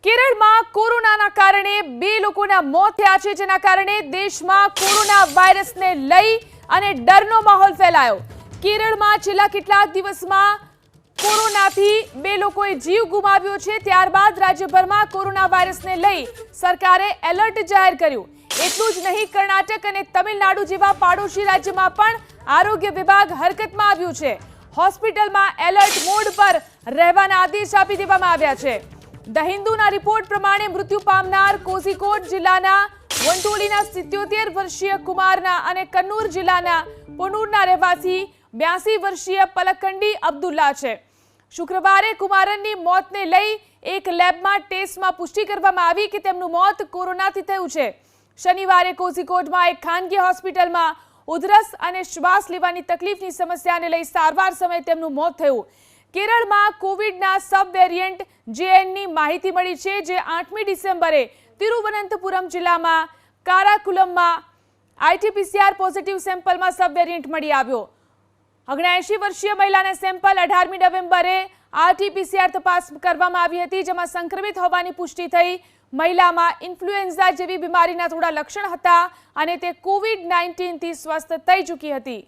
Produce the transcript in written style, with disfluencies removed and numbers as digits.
કેરળમાં કોરોનાના કારણે 2 લોકોના મોત થયા છે, જેના કારણે દેશમાં કોરોના વાયરસને લઈ અને ડરનો માહોલ ફેલાયો। કેરળમાં છેલ્લા કેટલાક દિવસમાં કોરોનાથી 2 લોકોએ જીવ ગુમાવ્યો છે। ત્યારબાદ રાજ્યભરમાં કોરોના વાયરસને લઈ સરકારે એલર્ટ જાહેર કર્યું। એટલું જ નહીં, કર્ણાટક અને તમિલનાડુ જેવા પાડોશી રાજ્યમાં પણ આરોગ્ય વિભાગ હરકતમાં આવ્યું છે। હોસ્પિટલમાં એલર્ટ મોડ પર રહેવાના આદેશ આપી દેવામાં આવ્યા છે। ધ હિન્દુના રિપોર્ટ પ્રમાણે મૃત્યુ પામનાર કોઝિકોડ જિલ્લાના વંટોલીના 77 વર્ષીય કુમારના અને કન્નૂર જિલ્લાના પુનૂરના રહેવાસી 82 વર્ષીય પલકંડી અબ્દુલ્લા છે। શુક્રવારે કુમારનની મોતને લઈ એક લેબમાં ટેસ્ટમાં પુષ્ટિ કરવામાં આવી કે તેમનું મોત કોરોનાથી થયું છે। શનિવારે કોઝિકોડમાં એક ખાનગી હોસ્પિટલમાં ઉધરસ અને શ્વાસ લેવાની તકલીફની સમસ્યાને લઈ સારવાર સમયે તેમનું મોત થયું। કેરળમાં કોવિડના સબ વેરિયન્ટ JN ની માહિતી મળી છે, જે 8મી ડિસેમ્બરે તિરુવનંતપુરમ જિલ્લામાં કારાકુલમમાં RT-PCR પોઝિટિવ સેમ્પલમાં સબ વેરિયન્ટ મળી આવ્યો। 79 વર્ષીય મહિલાના સેમ્પલ 18મી નવેમ્બરે RT-PCR તપાસ કરવામાં આવી હતી, જેમાં સંક્રમિત હોવાની પુષ્ટિ થઈ। મહિલામાં ઇન્ફ્લુએન્ઝા જેવી બીમારીના થોડા લક્ષણ હતા અને તે COVID-19 થી સ્વસ્થ થઈ ચૂકી હતી।